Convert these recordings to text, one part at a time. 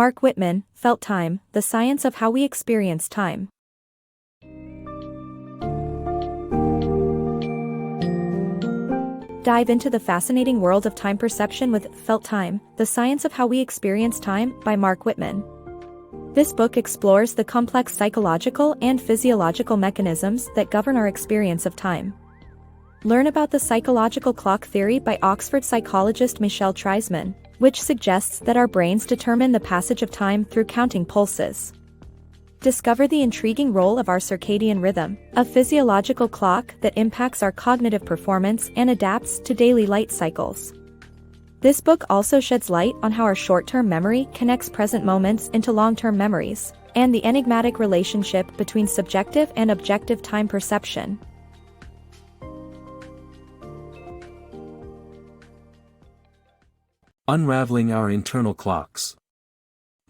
Marc Wittmann, Felt Time, The Science of How We Experience Time. Dive into the fascinating world of time perception with Felt Time, The Science of How We Experience Time by Marc Wittmann. This book explores the complex psychological and physiological mechanisms that govern our experience of time. Learn about the psychological clock theory by Oxford psychologist Michel Treisman, which suggests that our brains determine the passage of time through counting pulses. Discover the intriguing role of our circadian rhythm, a physiological clock that impacts our cognitive performance and adapts to daily light cycles. This book also sheds light on how our short-term memory connects present moments into long-term memories, and the enigmatic relationship between subjective and objective time perception. Unraveling our internal clocks.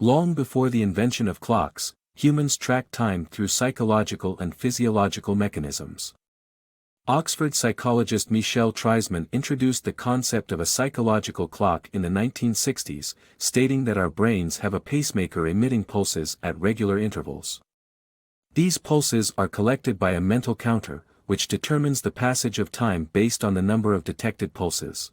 Long before the invention of clocks, humans tracked time through psychological and physiological mechanisms. Oxford psychologist Michel Treisman introduced the concept of a psychological clock in the 1960s, stating that our brains have a pacemaker emitting pulses at regular intervals. These pulses are collected by a mental counter, which determines the passage of time based on the number of detected pulses.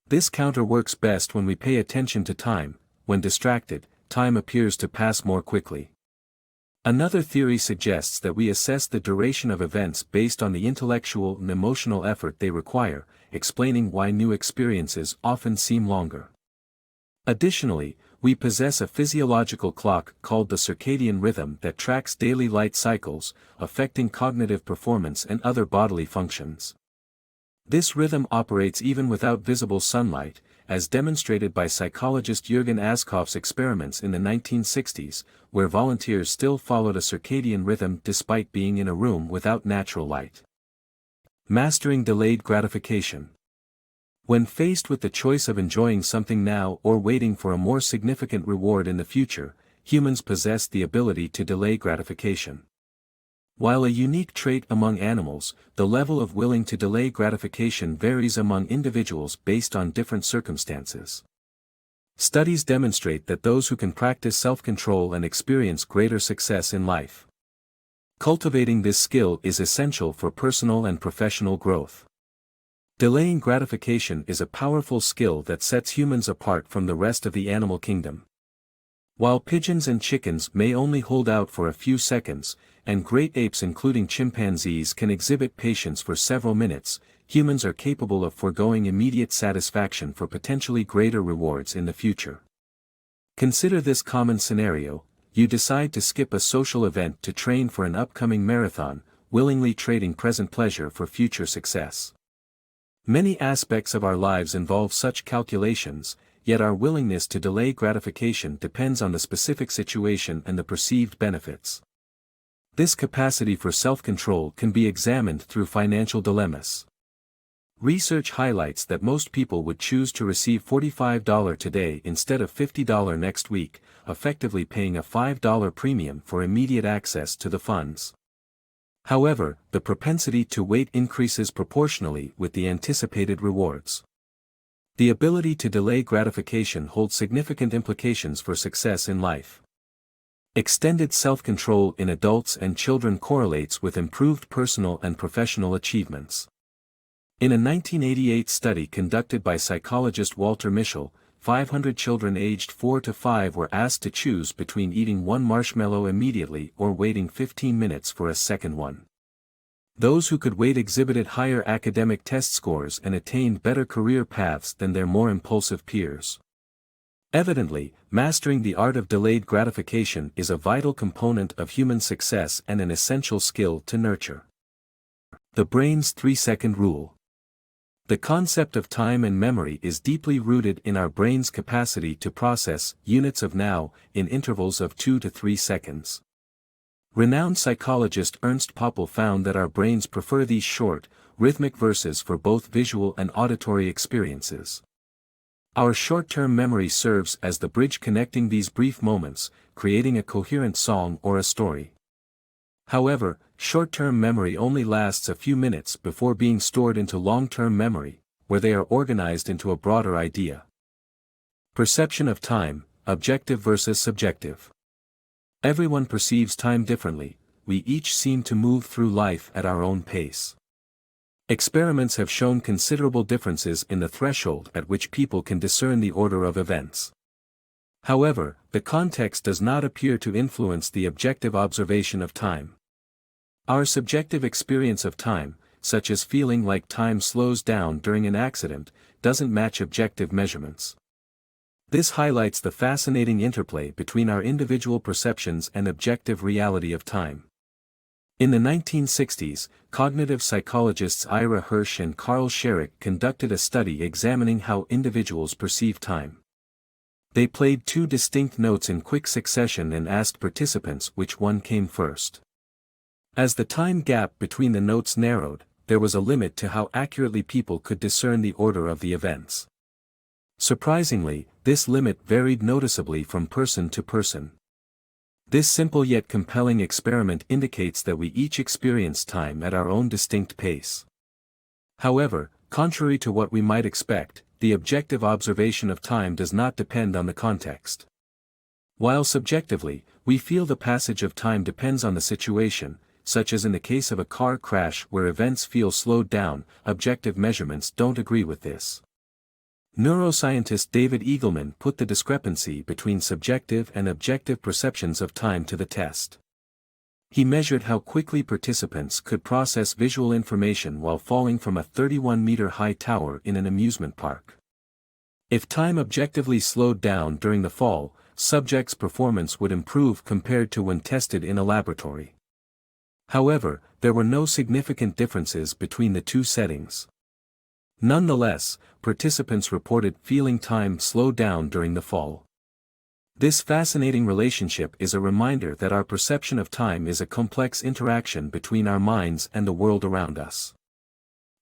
This counter works best when we pay attention to time. When distracted, time appears to pass more quickly. Another theory suggests that we assess the duration of events based on the intellectual and emotional effort they require, explaining why new experiences often seem longer. Additionally, we possess a physiological clock called the circadian rhythm that tracks daily light cycles, affecting cognitive performance and other bodily functions. This rhythm operates even without visible sunlight, as demonstrated by psychologist Jürgen Askoff's experiments in the 1960s, where volunteers still followed a circadian rhythm despite being in a room without natural light. Mastering delayed gratification. When faced with the choice of enjoying something now or waiting for a more significant reward in the future, humans possess the ability to delay gratification. While a unique trait among animals, the level of willing to delay gratification varies among individuals based on different circumstances. Studies demonstrate that those who can practice self-control and experience greater success in life. Cultivating this skill is essential for personal and professional growth. Delaying gratification is a powerful skill that sets humans apart from the rest of the animal kingdom. While pigeons and chickens may only hold out for a few seconds, and great apes including chimpanzees can exhibit patience for several minutes, humans are capable of foregoing immediate satisfaction for potentially greater rewards in the future. Consider this common scenario: you decide to skip a social event to train for an upcoming marathon, willingly trading present pleasure for future success. Many aspects of our lives involve such calculations, yet our willingness to delay gratification depends on the specific situation and the perceived benefits. This capacity for self-control can be examined through financial dilemmas. Research highlights that most people would choose to receive $45 today instead of $50 next week, effectively paying a $5 premium for immediate access to the funds. However, the propensity to wait increases proportionally with the anticipated rewards. The ability to delay gratification holds significant implications for success in life. Extended self-control in adults and children correlates with improved personal and professional achievements. In a 1988 study conducted by psychologist Walter Mischel, 500 children aged 4 to 5 were asked to choose between eating one marshmallow immediately or waiting 15 minutes for a second one. Those who could wait exhibited higher academic test scores and attained better career paths than their more impulsive peers. Evidently, mastering the art of delayed gratification is a vital component of human success and an essential skill to nurture. The brain's 3-second rule. The concept of time and memory is deeply rooted in our brain's capacity to process units of now in intervals of 2 to 3 seconds. Renowned psychologist Ernst Poppel found that our brains prefer these short, rhythmic verses for both visual and auditory experiences. Our short-term memory serves as the bridge connecting these brief moments, creating a coherent song or a story. However, short-term memory only lasts a few minutes before being stored into long-term memory, where they are organized into a broader idea. Perception of time. objective versus subjective. Everyone perceives time differently, we each seem to move through life at our own pace. Experiments have shown considerable differences in the threshold at which people can discern the order of events. However, the context does not appear to influence the objective observation of time. Our subjective experience of time, such as feeling like time slows down during an accident, doesn't match objective measurements. This highlights the fascinating interplay between our individual perceptions and objective reality of time. In the 1960s, cognitive psychologists Ira Hirsch and Carl Sherrick conducted a study examining how individuals perceive time. They played two distinct notes in quick succession and asked participants which one came first. As the time gap between the notes narrowed, there was a limit to how accurately people could discern the order of the events. Surprisingly, this limit varied noticeably from person to person. This simple yet compelling experiment indicates that we each experience time at our own distinct pace. However, contrary to what we might expect, the objective observation of time does not depend on the context. While subjectively, we feel the passage of time depends on the situation, such as in the case of a car crash where events feel slowed down, objective measurements don't agree with this. Neuroscientist David Eagleman put the discrepancy between subjective and objective perceptions of time to the test. He measured how quickly participants could process visual information while falling from a 31-meter-high tower in an amusement park. If time objectively slowed down during the fall, subjects' performance would improve compared to when tested in a laboratory. However, there were no significant differences between the two settings. Nonetheless, participants reported feeling time slow down during the fall. This fascinating relationship is a reminder that our perception of time is a complex interaction between our minds and the world around us.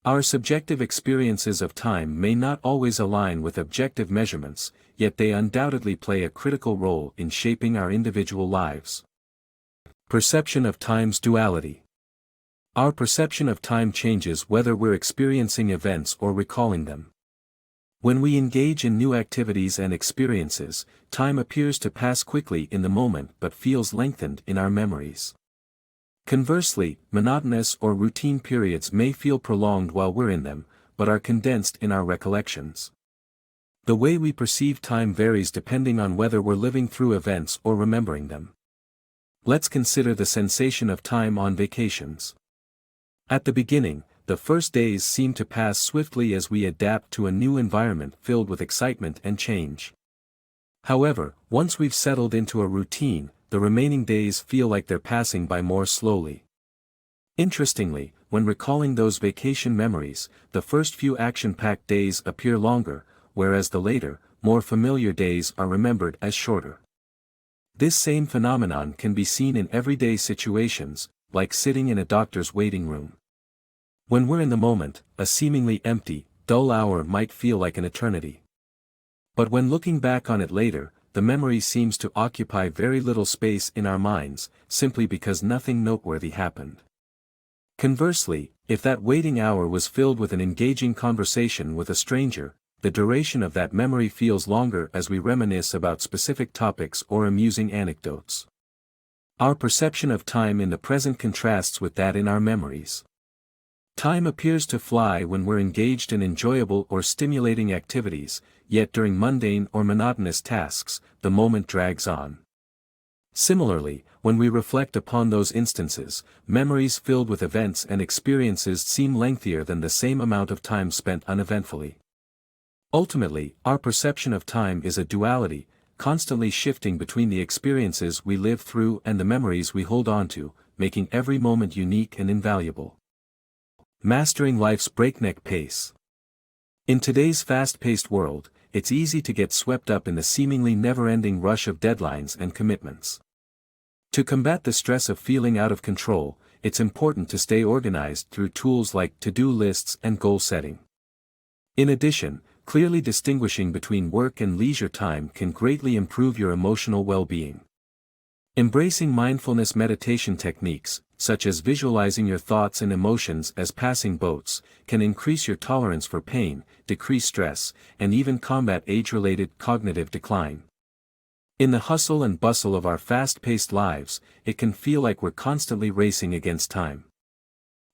Our subjective experiences of time may not always align with objective measurements, yet they undoubtedly play a critical role in shaping our individual lives. Perception of time's duality. Our perception of time changes whether we're experiencing events or recalling them. When we engage in new activities and experiences, time appears to pass quickly in the moment but feels lengthened in our memories. Conversely, monotonous or routine periods may feel prolonged while we're in them, but are condensed in our recollections. The way we perceive time varies depending on whether we're living through events or remembering them. Let's consider the sensation of time on vacations. At the beginning, the first days seem to pass swiftly as we adapt to a new environment filled with excitement and change. However, once we've settled into a routine, the remaining days feel like they're passing by more slowly. Interestingly, when recalling those vacation memories, the first few action-packed days appear longer, whereas the later, more familiar days are remembered as shorter. This same phenomenon can be seen in everyday situations, like sitting in a doctor's waiting room. When we're in the moment, a seemingly empty, dull hour might feel like an eternity. But when looking back on it later, the memory seems to occupy very little space in our minds, simply because nothing noteworthy happened. Conversely, if that waiting hour was filled with an engaging conversation with a stranger, the duration of that memory feels longer as we reminisce about specific topics or amusing anecdotes. Our perception of time in the present contrasts with that in our memories. Time appears to fly when we're engaged in enjoyable or stimulating activities, yet during mundane or monotonous tasks, the moment drags on. Similarly, when we reflect upon those instances, memories filled with events and experiences seem lengthier than the same amount of time spent uneventfully. Ultimately, our perception of time is a duality, constantly shifting between the experiences we live through and the memories we hold on to, making every moment unique and invaluable. Mastering life's breakneck pace. In today's fast-paced world, it's easy to get swept up in the seemingly never-ending rush of deadlines and commitments. To combat the stress of feeling out of control, it's important to stay organized through tools like to-do lists and goal setting. In addition, clearly distinguishing between work and leisure time can greatly improve your emotional well-being. Embracing mindfulness meditation techniques, such as visualizing your thoughts and emotions as passing boats, can increase your tolerance for pain, decrease stress, and even combat age-related cognitive decline. In the hustle and bustle of our fast-paced lives, it can feel like we're constantly racing against time.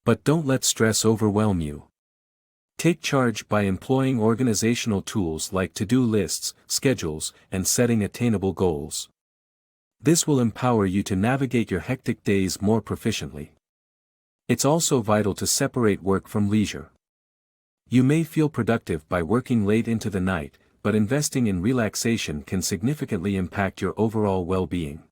But don't let stress overwhelm you. Take charge by employing organizational tools like to-do lists, schedules, and setting attainable goals. This will empower you to navigate your hectic days more proficiently. It's also vital to separate work from leisure. You may feel productive by working late into the night, but investing in relaxation can significantly impact your overall well-being.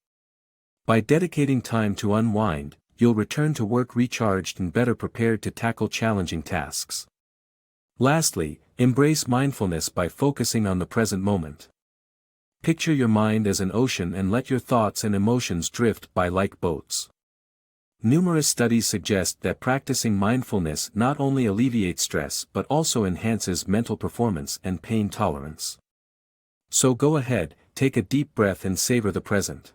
By dedicating time to unwind, you'll return to work recharged and better prepared to tackle challenging tasks. Lastly, embrace mindfulness by focusing on the present moment. Picture your mind as an ocean and let your thoughts and emotions drift by like boats. Numerous studies suggest that practicing mindfulness not only alleviates stress but also enhances mental performance and pain tolerance. So go ahead, take a deep breath and savor the present.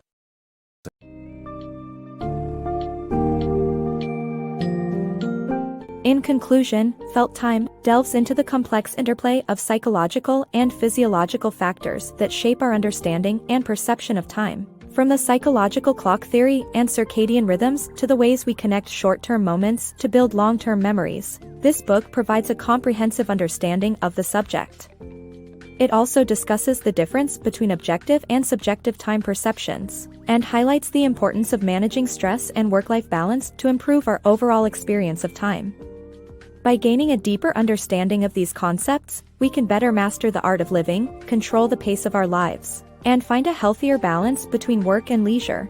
In conclusion, Felt Time delves into the complex interplay of psychological and physiological factors that shape our understanding and perception of time. From the psychological clock theory and circadian rhythms to the ways we connect short-term moments to build long-term memories, this book provides a comprehensive understanding of the subject. It also discusses the difference between objective and subjective time perceptions, and highlights the importance of managing stress and work-life balance to improve our overall experience of time. By gaining a deeper understanding of these concepts, we can better master the art of living, control the pace of our lives, and find a healthier balance between work and leisure.